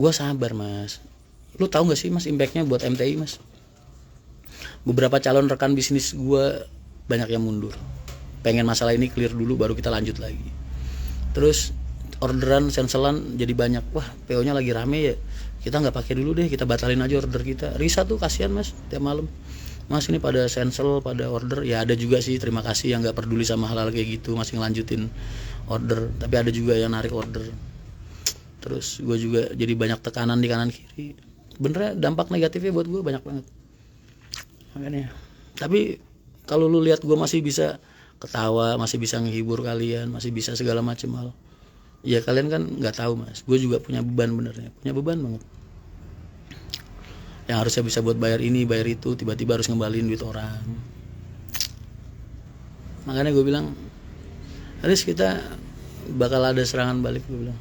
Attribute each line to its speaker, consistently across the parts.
Speaker 1: Gue sabar mas. Lu tahu nggak sih mas impactnya buat MTI mas? Beberapa calon rekan bisnis gue banyak yang mundur. Pengen masalah ini clear dulu baru kita lanjut lagi. Terus orderan senselan jadi banyak. Wah PO-nya lagi rame ya. Kita nggak pakai dulu deh, kita batalin aja order kita. Risa tuh kasihan mas, tiap malam. Mas ini pada sensel, pada order. Ya ada juga sih terima kasih yang nggak peduli sama hal-hal kayak gitu, masih ngelanjutin order. Tapi ada juga yang narik order. Terus gue juga jadi banyak tekanan di kanan kiri. Bener dampak negatifnya buat gue banyak banget. Makanya. Tapi kalau lu lihat gue masih bisa ketawa, masih bisa menghibur kalian, masih bisa segala macam hal. Ya kalian kan nggak tahu mas, gue juga punya beban benernya, punya beban banget. Yang harusnya bisa buat bayar ini, bayar itu, tiba-tiba harus ngembaliin duit orang. Makanya gue bilang, Haris kita bakal ada serangan balik gue bilang.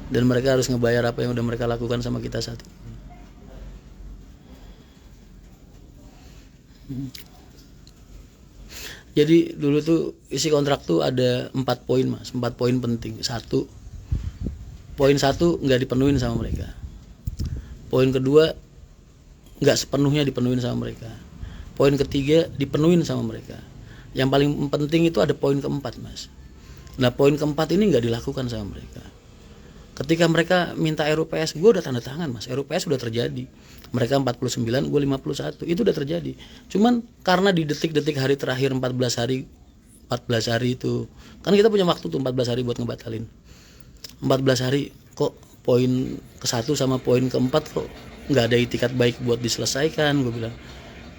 Speaker 1: Dan mereka harus ngebayar apa yang udah mereka lakukan sama kita saat ini. Jadi dulu tuh isi kontrak tuh ada 4 poin mas, 4 poin penting. Poin 1 nggak dipenuhin sama mereka. Poin kedua nggak sepenuhnya dipenuhin sama mereka. Poin ketiga dipenuhin sama mereka. Yang paling penting itu ada poin keempat mas. Nah poin keempat ini nggak dilakukan sama mereka. Ketika mereka minta RUPS, gue udah tanda tangan mas, RUPS udah terjadi. Mereka 49, gue 51, itu udah terjadi. Cuman karena di detik-detik hari terakhir 14 hari itu, kan kita punya waktu tuh 14 hari buat ngebatalin. 14 hari kok poin ke-1 sama poin ke-4 kok nggak ada itikat baik buat diselesaikan, gue bilang.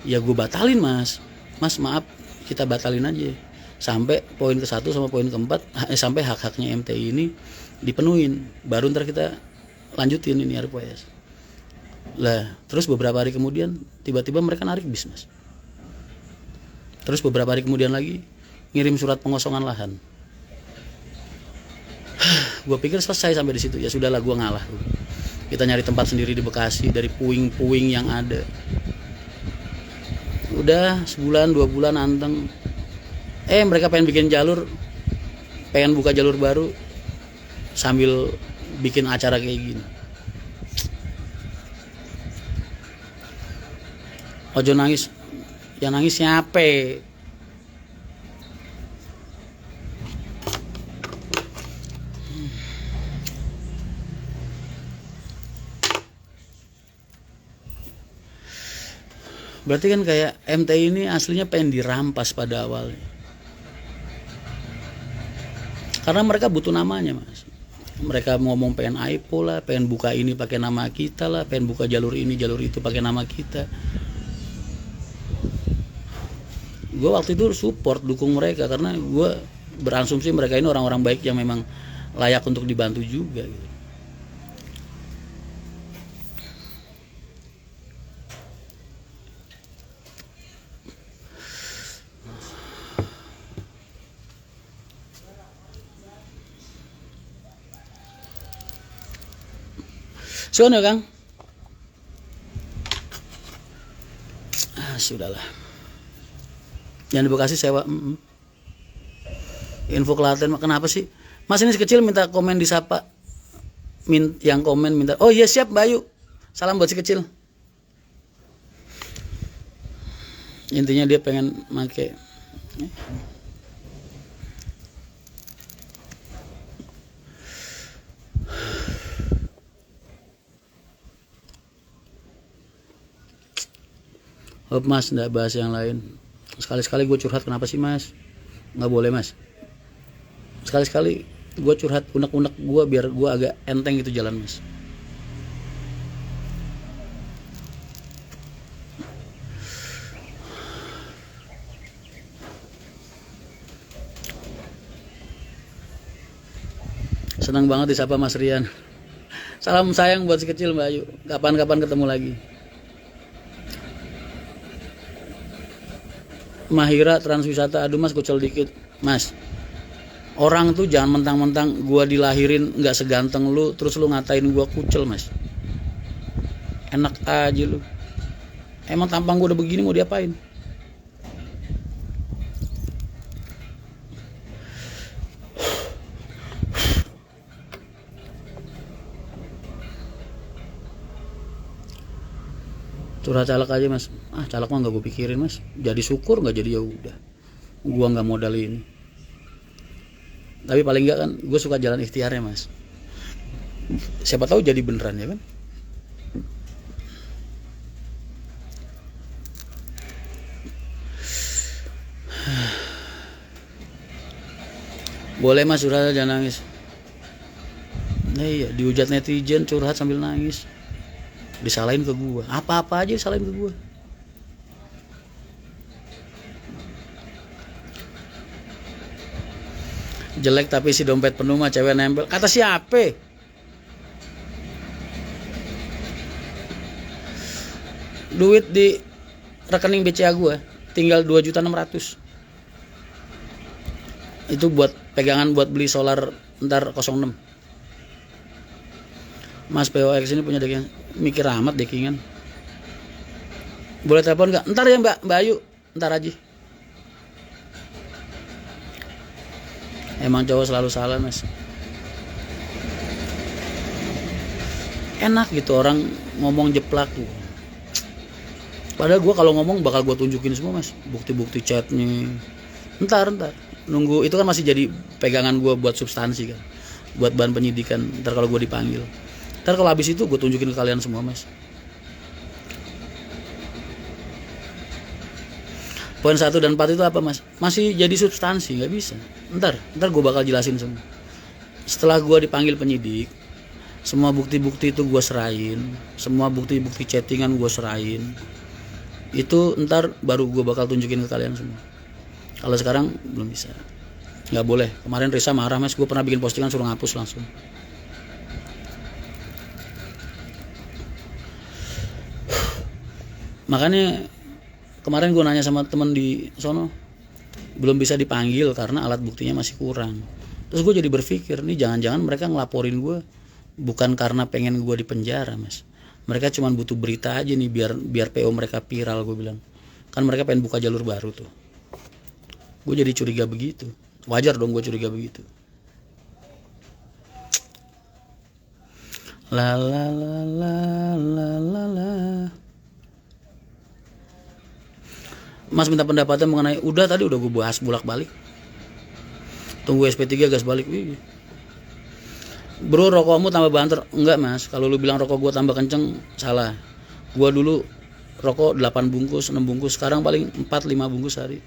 Speaker 1: Ya gue batalin mas maaf kita batalin aja. Sampai poin ke-1 sama poin ke-4, sampai hak-haknya MTI ini dipenuhin, baru ntar kita lanjutin ini RUPS. Lah terus beberapa hari kemudian tiba-tiba mereka narik bis mas. Terus beberapa hari kemudian lagi ngirim surat pengosongan lahan. Gue pikir selesai sampai di situ, ya sudahlah gue ngalah. Kita nyari tempat sendiri di Bekasi dari puing-puing yang ada. Udah sebulan 2 bulan anteng. Mereka pengen bikin jalur, pengen buka jalur baru sambil bikin acara kayak gini. Ojo nangis, yang nangis siapa? Berarti kan kayak MTI ini aslinya pengen dirampas pada awalnya. Karena mereka butuh namanya mas. Mereka ngomong pengen IPO lah, pengen buka ini pakai nama kita lah, pengen buka jalur ini jalur itu pakai nama kita. Gue waktu itu support, dukung mereka karena gue berasumsi mereka ini orang-orang baik yang memang layak untuk dibantu juga gitu. Sono Kang. Sudahlah. Yang di Bekasi sewa. Info Klaten kenapa sih? Mas ini kecil minta komen disapa. Yang komen minta. Oh iya siap Bayu. Salam buat si kecil. Intinya dia pengen make. Oh mas, nggak bahas yang lain. Sekali-sekali gue curhat, kenapa sih mas? Nggak boleh mas. Sekali-sekali gue curhat unek-unek gue biar gue agak enteng gitu jalan mas. Senang banget disapa Mas Rian. Salam sayang buat si kecil Mbak Ayu. Kapan-kapan ketemu lagi. Mahira Transwisata, aduh mas kucel dikit. Mas, orang tuh jangan mentang-mentang gua dilahirin nggak seganteng lu, terus lu ngatain gua kucel mas. Enak aja lu. Emang tampang gua udah begini mau diapain? Curhat caleg aja mas, caleg mah nggak gue pikirin mas, jadi syukur nggak jadi ya udah, gue nggak modal ini. Tapi paling nggak kan gue suka jalan ikhtiarnya mas, siapa tahu jadi beneran ya kan. Boleh mas curhat, jangan nangis. Nah iya, dihujat netizen curhat sambil nangis, disalahin ke gua, apa-apa aja disalahin ke gua. Jelek tapi si dompet penuh mah cewek nempel, kata siapa? Duit di rekening BCA gua tinggal 2.600.000. Itu buat pegangan buat beli solar ntar 06. Mas POX ini punya dekingan, mikir amat dekingan. Boleh telepon nggak? Ntar ya Mbak Ayu, ntar aja. Emang cowok selalu salah mas. Enak gitu orang ngomong jeplak tuh. Padahal gue kalau ngomong bakal gue tunjukin semua mas, bukti-bukti chatnya. Ntar nunggu itu kan masih jadi pegangan gue buat substansi kan, buat bahan penyidikan. Ntar kalau gue dipanggil, ntar kalau habis itu gue tunjukin ke kalian semua mas. Poin 1 dan 4 itu apa mas? Masih jadi substansi, nggak bisa. Ntar gue bakal jelasin semua. Setelah gue dipanggil penyidik, semua bukti-bukti itu gue serahin, semua bukti-bukti chattingan gue serahin. Itu ntar baru gue bakal tunjukin ke kalian semua. Kalau sekarang belum bisa, nggak boleh. Kemarin Risa marah mas, gue pernah bikin postingan suruh ngapus langsung. Makanya kemarin gue nanya sama temen di sono, belum bisa dipanggil karena alat buktinya masih kurang. Terus gue jadi berpikir, nih jangan-jangan mereka ngelaporin gue bukan karena pengen gue di penjara mas. Mereka cuma butuh berita aja nih biar PO mereka viral, gue bilang. Kan mereka pengen buka jalur baru tuh. Gue jadi curiga begitu. Wajar dong gue curiga begitu. La la la la la la la. Mas minta pendapatnya mengenai, udah gue bahas bolak-balik. Tunggu SP3 gas balik. Bro, rokokmu tambah banter. Enggak mas, kalau lu bilang rokok gue tambah kenceng, salah. Gue dulu rokok 8 bungkus, 6 bungkus, sekarang paling 4-5 bungkus sehari.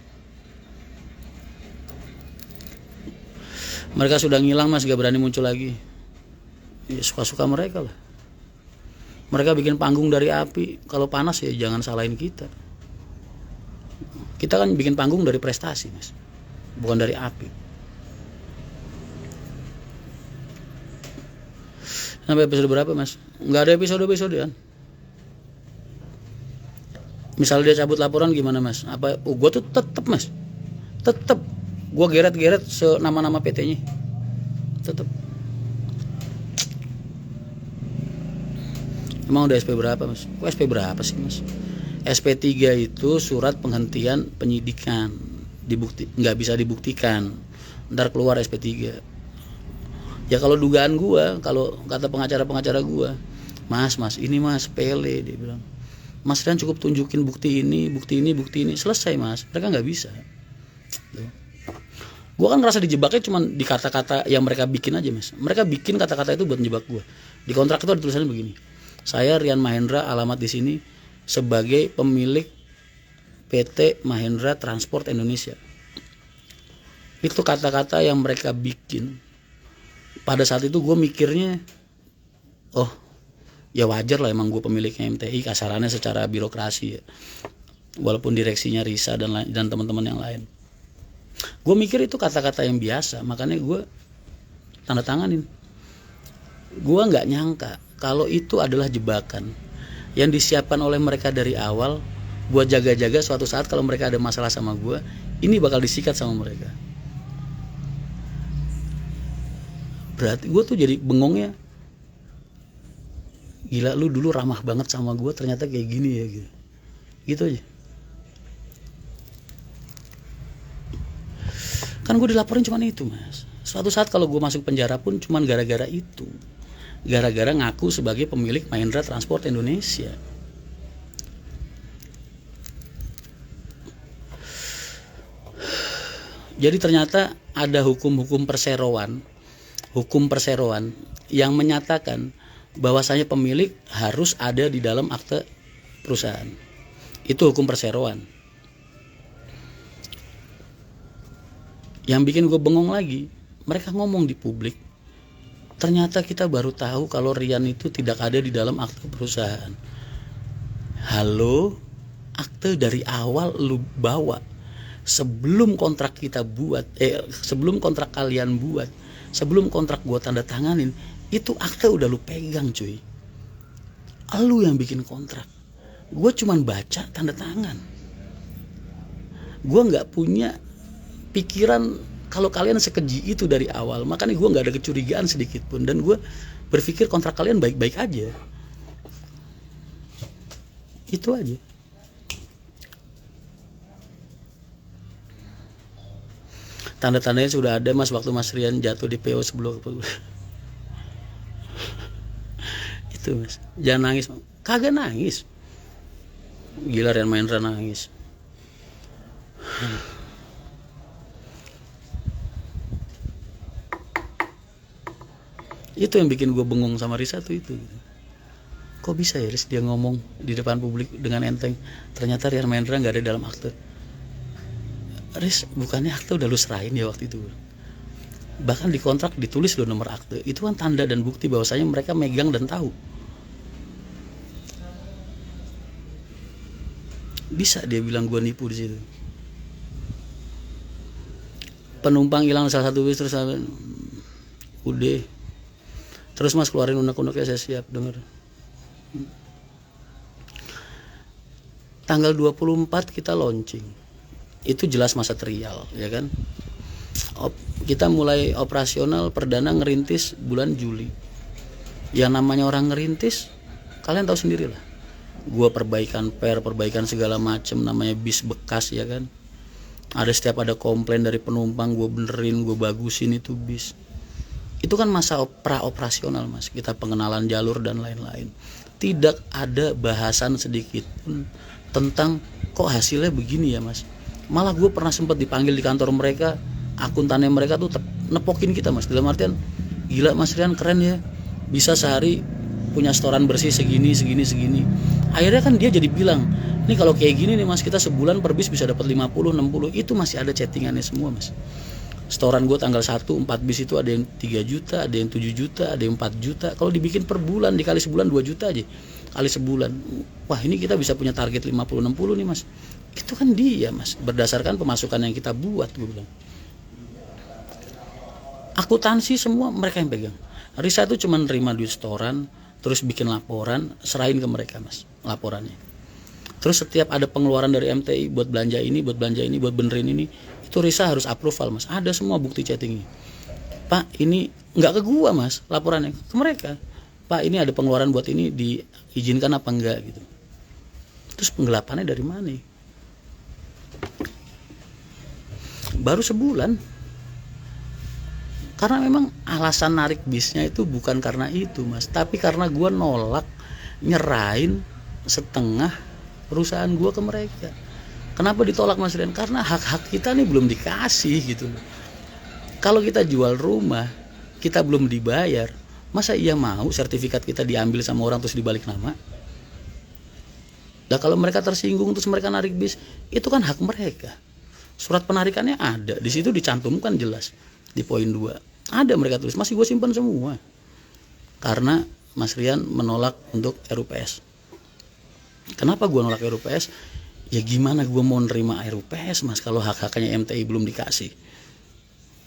Speaker 1: Mereka sudah ngilang mas, gak berani muncul lagi. Ya suka-suka mereka lah. Mereka bikin panggung dari api, kalau panas ya jangan salahin kita. Kita kan bikin panggung dari prestasi mas, bukan dari api. Sampai episode berapa mas? Nggak ada episode-episodean. Misal dia cabut laporan gimana mas? Gue tuh tetep mas, tetep gue geret-geret nama-nama PT-nya, tetep. Emang udah SP berapa mas? SP berapa sih mas? SP3 itu surat penghentian penyidikan, nggak bisa dibuktikan, ntar keluar SP3. Ya kalau dugaan gue, kalau kata pengacara gue, mas ini mas sepele, dia bilang, mas Rian cukup tunjukin bukti ini, selesai mas. Mereka nggak bisa. Gue kan ngerasa dijebaknya cuma di kata-kata yang mereka bikin aja mas. Mereka bikin kata-kata itu buat menjebak gue. Di kontrak itu ada tulisannya begini, saya Rian Mahendra alamat di sini sebagai pemilik PT Mahendra Transport Indonesia. Itu kata-kata yang mereka bikin. Pada saat itu gue mikirnya, oh ya wajar lah, emang gue pemiliknya MTI, kasarannya secara birokrasi ya. Walaupun direksinya Risa dan teman-teman yang lain. Gue mikir itu kata-kata yang biasa, makanya gue tanda tanganin. Gue nggak nyangka kalau itu adalah jebakan yang disiapkan oleh mereka dari awal buat jaga-jaga suatu saat kalau mereka ada masalah sama gue, ini bakal disikat sama mereka. Berarti gue tuh jadi bengongnya, gila lu dulu ramah banget sama gue, ternyata kayak gini ya gitu aja. Kan gue dilaporin cuman itu mas. Suatu saat kalau gue masuk penjara pun cuman gara-gara itu, gara-gara ngaku sebagai pemilik Mahendra Transport Indonesia. Jadi ternyata ada hukum perseroan yang menyatakan bahwasanya pemilik harus ada di dalam akte perusahaan. Itu hukum perseroan. Yang bikin gue bengong lagi, mereka ngomong di publik, ternyata kita baru tahu kalau Rian itu tidak ada di dalam akte perusahaan. Halo, akte dari awal lu bawa sebelum kontrak kita buat, sebelum kontrak kalian buat, sebelum kontrak gua tanda tanganin, itu akte udah lu pegang cuy. Lu yang bikin kontrak, gua cuman baca tanda tangan. Gua nggak punya pikiran kalau kalian sekeji itu dari awal, makanya gua nggak ada kecurigaan sedikit pun, dan gua berpikir kontrak kalian baik-baik aja. Itu aja. Tanda-tandanya sudah ada mas waktu Mas Rian jatuh di PO sebelum itu mas. Jangan nangis, kagak nangis. Gila Rian Mahendra nangis. Itu yang bikin gue bengong sama Risa tuh itu. Kok bisa ya Riz dia ngomong di depan publik dengan enteng, ternyata Rian Mahendra nggak ada dalam akte. Riz, bukannya akte udah lu serahin ya waktu itu? Bahkan di kontrak ditulis lo nomor akte. Itu kan tanda dan bukti bahwasanya mereka megang dan tahu. Bisa dia bilang gua nipu di situ. Penumpang hilang salah satu bis, terus udah. Terus mas keluarin unek-uneknya, saya siap denger. Tanggal 24 kita launching. Itu jelas masa trial, ya kan? Kita mulai operasional perdana ngerintis bulan Juli. Yang namanya orang ngerintis, kalian tahu sendirilah. Gua perbaikan perbaikan segala macem, namanya bis bekas, ya kan? Setiap ada komplain dari penumpang, gua benerin, gua bagusin itu bis. Itu kan masa operasional mas. Kita pengenalan jalur dan lain-lain. Tidak ada bahasan sedikit pun tentang kok hasilnya begini ya mas. Malah gue pernah sempat dipanggil di kantor mereka, akuntannya mereka tuh nepokin kita mas, dalam artian gila Mas Rian keren ya, bisa sehari punya setoran bersih segini. Akhirnya kan dia jadi bilang, ini kalau kayak gini nih mas, kita sebulan per bis bisa dapat 50-60. Itu masih ada chattingannya semua mas. Setoran gue tanggal 1 4 bis itu ada yang 3 juta, ada yang 7 juta, ada yang 4 juta. Kalau dibikin per bulan, dikali sebulan 2 juta aja kali sebulan, wah ini kita bisa punya target 50-60 nih mas. Itu kan dia mas, berdasarkan pemasukan yang kita buat. Gue bilang akuntansi semua mereka yang pegang. Risa itu cuma nerima duit setoran, terus bikin laporan, serahin ke mereka mas laporannya. Terus setiap ada pengeluaran dari MTI buat belanja ini, buat benerin ini, itu Risa harus approval mas. Ada semua bukti chattingnya. Pak ini nggak ke gua mas laporannya, ke mereka. Pak ini ada pengeluaran buat ini, diizinkan apa enggak gitu. Terus penggelapannya dari mana? Baru sebulan. Karena memang alasan narik bisnya itu bukan karena itu mas, tapi karena gue nolak nyerahin setengah perusahaan gue ke mereka. Kenapa ditolak mas Rian? Karena hak-hak kita nih belum dikasih gitu. Kalau kita jual rumah, kita belum dibayar, masa iya mau sertifikat kita diambil sama orang terus dibalik nama? Nah kalau mereka tersinggung terus mereka narik bis, itu kan hak mereka. Surat penarikannya ada, di situ dicantumkan jelas di poin 2. Ada mereka tulis, masih gue simpan semua. Karena Mas Rian menolak untuk RUPS. Kenapa gue nolak RUPS? Ya gimana gue mau nerima RUPS mas kalau hak-haknya MTI belum dikasih?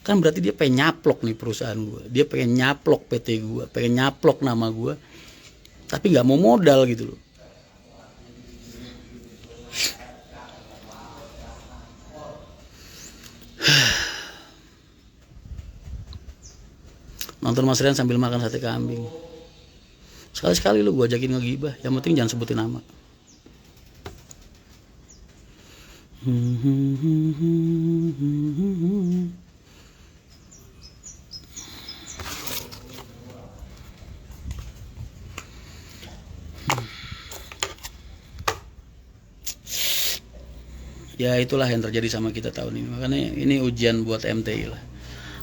Speaker 1: Kan berarti dia pengen nyaplok nih perusahaan gue, dia pengen nyaplok PT gue, pengen nyaplok nama gue, tapi nggak mau modal gitu loh. Nonton Mas Rian sambil makan sate kambing. Sekali-sekali lu gue ajakin ngegibah, yang penting jangan sebutin nama. Ya itulah yang terjadi sama kita tahun ini. Makanya ini ujian buat MTI lah.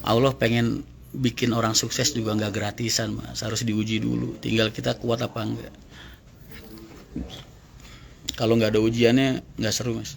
Speaker 1: Allah pengen bikin orang sukses juga nggak gratisan mas, harus diuji dulu. Tinggal kita kuat apa enggak. Kalau nggak ada ujiannya nggak seru mas.